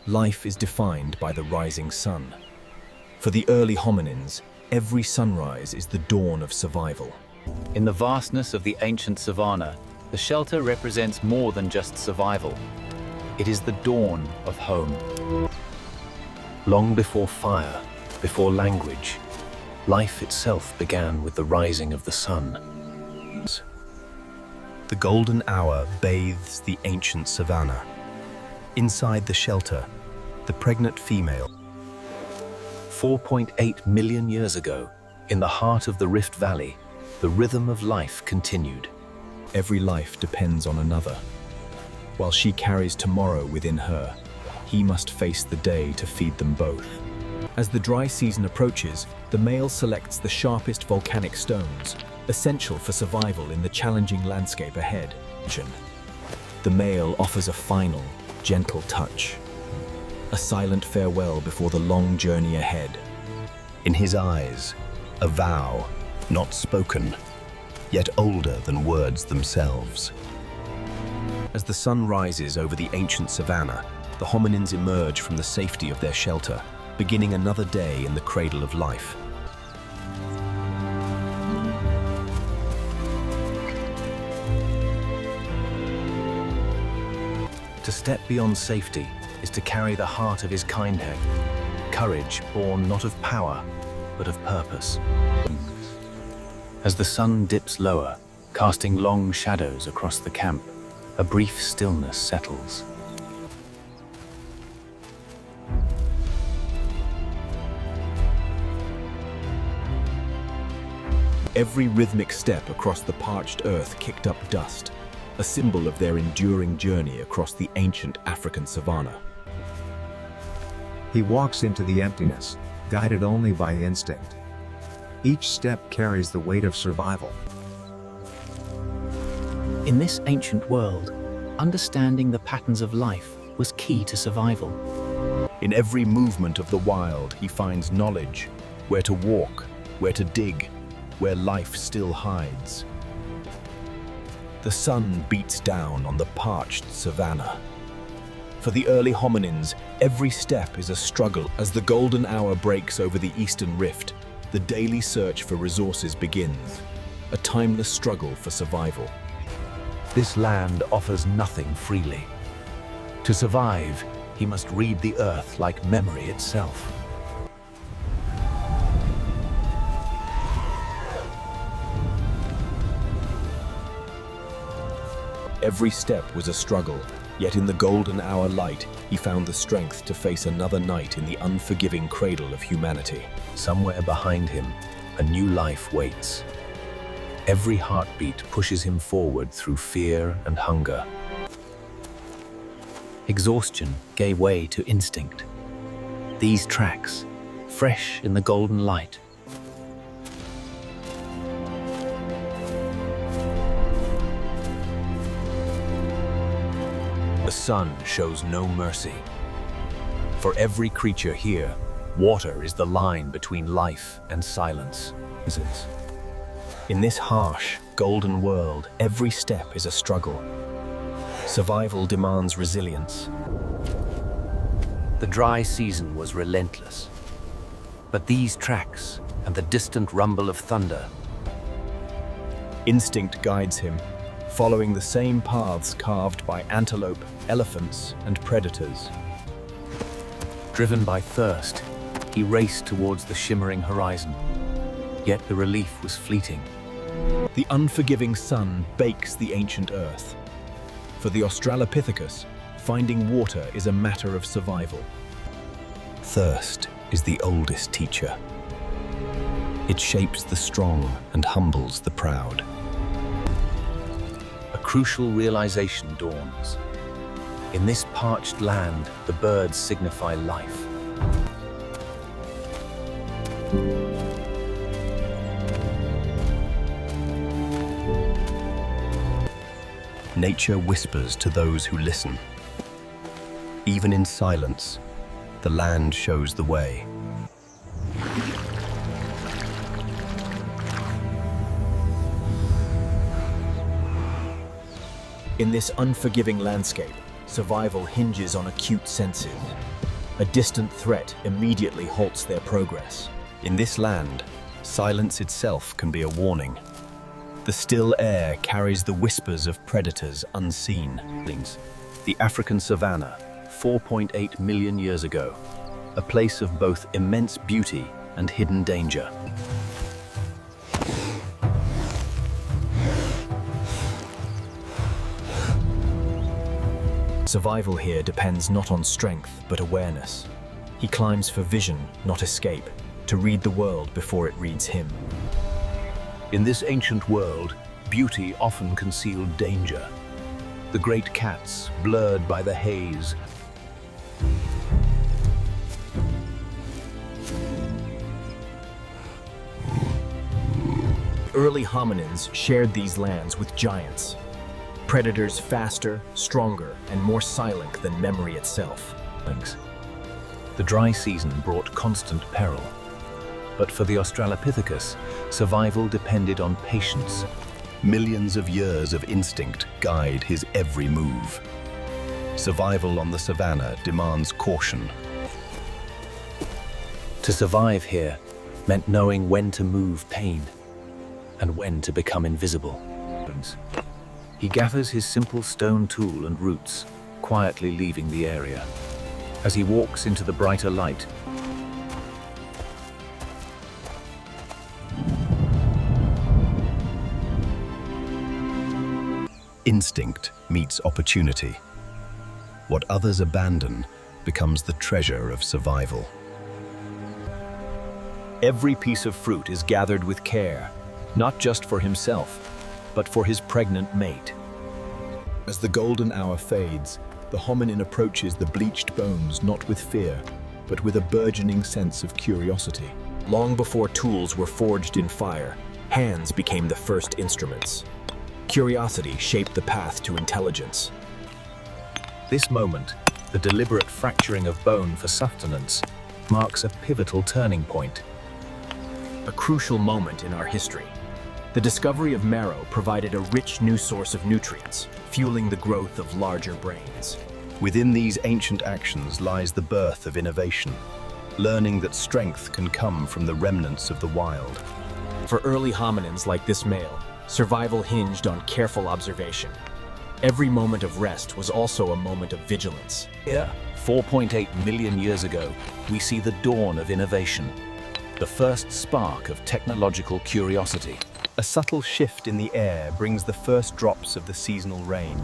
life is defined by the rising sun. For the early hominins, every sunrise is the dawn of survival. In the vastness of the ancient savanna, the shelter represents more than just survival. It is the dawn of home. Long before fire, before language, life itself began with the rising of the sun. The golden hour bathes the ancient savanna. Inside the shelter, the pregnant female. 4.8 million years ago, in the heart of the Rift Valley, the rhythm of life continued. Every life depends on another. While she carries tomorrow within her, he must face the day to feed them both. As the dry season approaches, the male selects the sharpest volcanic stones, essential for survival in the challenging landscape ahead. The male offers a final, gentle touch, a silent farewell before the long journey ahead. In his eyes, a vow, not spoken, yet older than words themselves. As the sun rises over the ancient savanna, the hominins emerge from the safety of their shelter, beginning another day in the cradle of life. To step beyond safety is to carry the heart of his kindhead, courage born not of power, but of purpose. As the sun dips lower, casting long shadows across the camp, a brief stillness settles. Every rhythmic step across the parched earth kicked up dust, a symbol of their enduring journey across the ancient African savanna. He walks into the emptiness, guided only by instinct. Each step carries the weight of survival. In this ancient world, understanding the patterns of life was key to survival. In every movement of the wild, he finds knowledge, where to walk, where to dig, where life still hides. The sun beats down on the parched savanna. For the early hominins, every step is a struggle. As the golden hour breaks over the eastern rift, the daily search for resources begins, a timeless struggle for survival. This land offers nothing freely. To survive, he must read the earth like memory itself. Every step was a struggle, yet in the golden hour light, he found the strength to face another night in the unforgiving cradle of humanity. Somewhere behind him, a new life waits. Every heartbeat pushes him forward through fear and hunger. Exhaustion gave way to instinct. These tracks, fresh in the golden light, the sun shows no mercy. For every creature here, water is the line between life and silence. In this harsh, golden world, every step is a struggle. Survival demands resilience. The dry season was relentless, but these tracks and the distant rumble of thunder. Instinct guides him, following the same paths carved by antelope, elephants, and predators. Driven by thirst, he raced towards the shimmering horizon, yet the relief was fleeting. The unforgiving sun bakes the ancient earth. For the Australopithecus, finding water is a matter of survival. Thirst is the oldest teacher. It shapes the strong and humbles the proud. A crucial realization dawns. In this parched land, the birds signify life. Nature whispers to those who listen. Even in silence, the land shows the way. In this unforgiving landscape, survival hinges on acute senses. A distant threat immediately halts their progress. In this land, silence itself can be a warning. The still air carries the whispers of predators unseen. The African savanna, 4.8 million years ago, a place of both immense beauty and hidden danger. Survival here depends not on strength, but awareness. He climbs for vision, not escape, to read the world before it reads him. In this ancient world, beauty often concealed danger. The great cats, blurred by the haze, early hominins shared these lands with giants. Predators faster, stronger, and more silent than memory itself. The dry season brought constant peril. But for the Australopithecus, survival depended on patience. Millions of years of instinct guide his every move. Survival on the savanna demands caution. To survive here meant knowing when to move pain and when to become invisible. He gathers his simple stone tool and roots, quietly leaving the area. As he walks into the brighter light, instinct meets opportunity. What others abandon becomes the treasure of survival. Every piece of fruit is gathered with care, not just for himself, but for his pregnant mate. As the golden hour fades, the hominin approaches the bleached bones not with fear, but with a burgeoning sense of curiosity. Long before tools were forged in fire, hands became the first instruments. Curiosity shaped the path to intelligence. This moment, the deliberate fracturing of bone for sustenance, marks a pivotal turning point. A crucial moment in our history. The discovery of marrow provided a rich new source of nutrients, fueling the growth of larger brains. Within these ancient actions lies the birth of innovation, learning that strength can come from the remnants of the wild. For early hominins like this male, survival hinged on careful observation. Every moment of rest was also a moment of vigilance. Here, 4.8 million years ago, we see the dawn of innovation, the first spark of technological curiosity. A subtle shift in the air brings the first drops of the seasonal rain,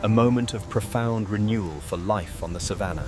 a moment of profound renewal for life on the savanna.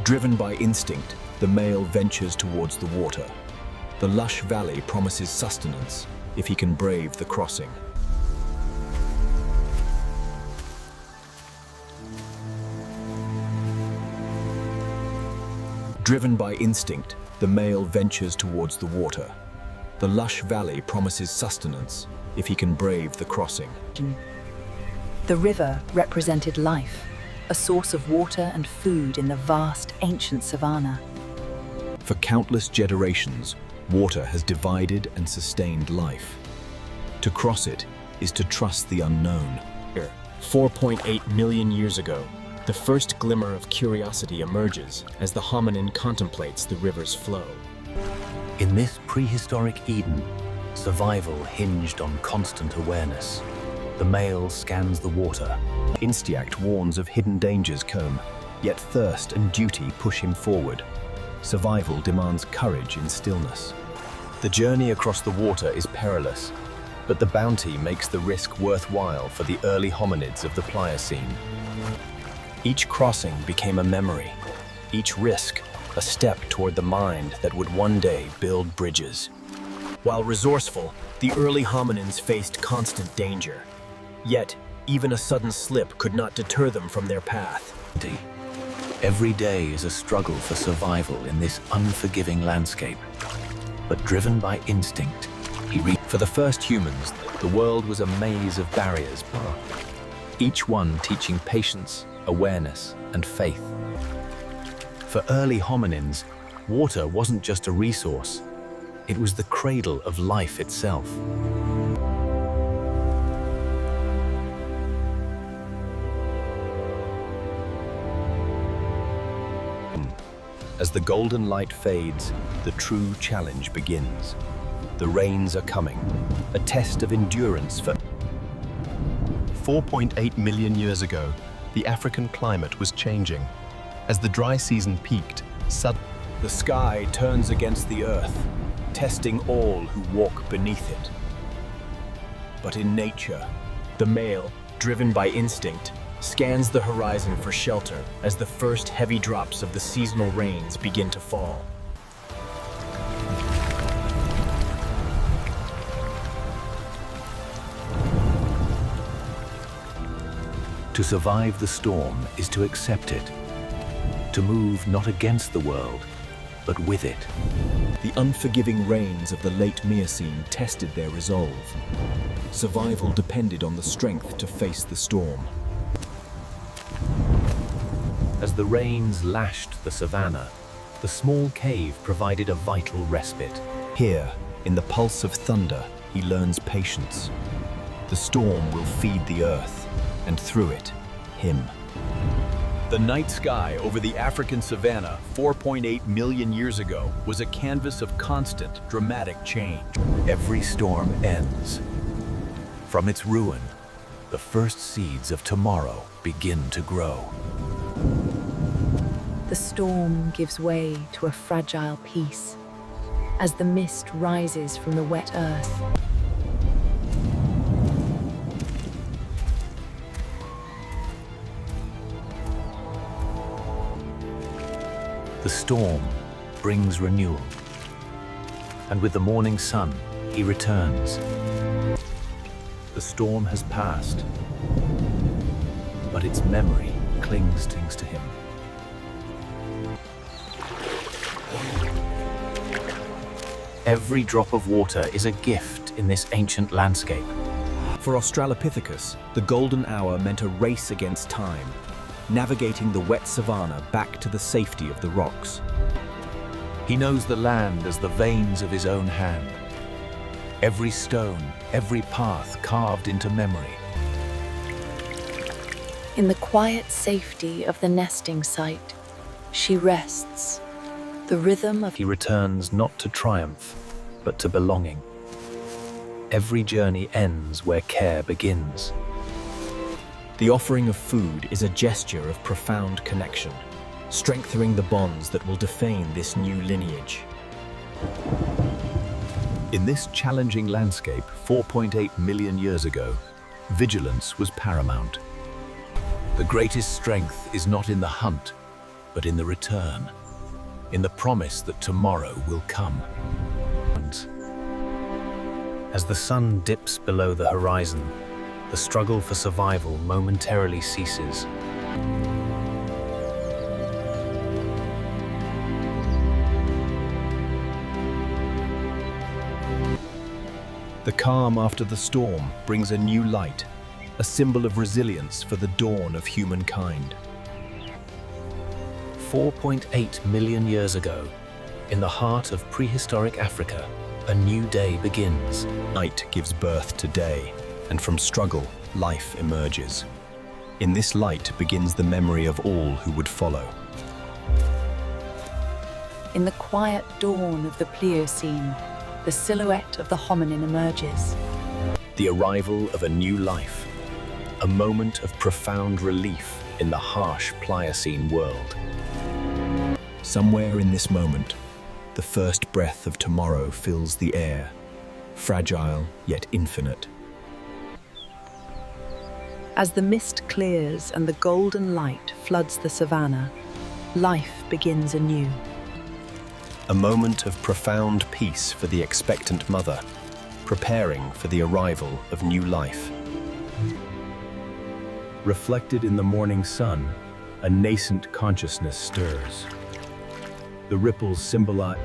Driven by instinct, the male ventures towards the water. The lush valley promises sustenance if he can brave the crossing. Driven by instinct, the male ventures towards the water. The lush valley promises sustenance if he can brave the crossing. The river represented life, a source of water and food in the vast, ancient savanna. For countless generations, water has divided and sustained life. To cross it is to trust the unknown. 4.8 million years ago, the first glimmer of curiosity emerges as the hominin contemplates the river's flow. In this prehistoric Eden, survival hinged on constant awareness. The male scans the water. Instinct warns of hidden dangers come, yet thirst and duty push him forward. Survival demands courage in stillness. The journey across the water is perilous, but the bounty makes the risk worthwhile for the early hominids of the Pliocene. Each crossing became a memory, each risk a step toward the mind that would one day build bridges. While resourceful, the early hominins faced constant danger. Yet, even a sudden slip could not deter them from their path. Every day is a struggle for survival in this unforgiving landscape. But driven by instinct, for the first humans, the world was a maze of barriers, each one teaching patience, awareness, and faith. For early hominins, water wasn't just a resource, it was the cradle of life itself. As the golden light fades, the true challenge begins. The rains are coming, a test of endurance for 4.8 million years ago, the African climate was changing. As the dry season peaked, the sky turns against the earth, testing all who walk beneath it. But in nature, the male, driven by instinct, scans the horizon for shelter as the first heavy drops of the seasonal rains begin to fall. To survive the storm is to accept it, to move not against the world, but with it. The unforgiving rains of the late Miocene tested their resolve. Survival depended on the strength to face the storm. As the rains lashed the savanna, the small cave provided a vital respite. Here, in the pulse of thunder, he learns patience. The storm will feed the earth, and through it, him. The night sky over the African savanna 4.8 million years ago was a canvas of constant, dramatic change. Every storm ends. From its ruin, the first seeds of tomorrow begin to grow. The storm gives way to a fragile peace as the mist rises from the wet earth. The storm brings renewal, and with the morning sun, he returns. The storm has passed, but its memory clings to him. Every drop of water is a gift in this ancient landscape. For Australopithecus, the golden hour meant a race against time, navigating the wet savanna back to the safety of the rocks. He knows the land as the veins of his own hand. Every stone, every path carved into memory. In the quiet safety of the nesting site, she rests. The rhythm of He returns not to triumph, but to belonging. Every journey ends where care begins. The offering of food is a gesture of profound connection, strengthening the bonds that will define this new lineage. In this challenging landscape 4.8 million years ago, vigilance was paramount. The greatest strength is not in the hunt, but in the return, in the promise that tomorrow will come. As the sun dips below the horizon, the struggle for survival momentarily ceases. The calm after the storm brings a new light, a symbol of resilience for the dawn of humankind. 4.8 million years ago, in the heart of prehistoric Africa, a new day begins. Night gives birth to day, and from struggle, life emerges. In this light begins the memory of all who would follow. In the quiet dawn of the Pliocene, the silhouette of the hominin emerges. The arrival of a new life, a moment of profound relief in the harsh Pliocene world. Somewhere in this moment, the first breath of tomorrow fills the air, fragile yet infinite. As the mist clears and the golden light floods the savanna, life begins anew. A moment of profound peace for the expectant mother, preparing for the arrival of new life. Reflected in the morning sun, a nascent consciousness stirs. The ripples symbolize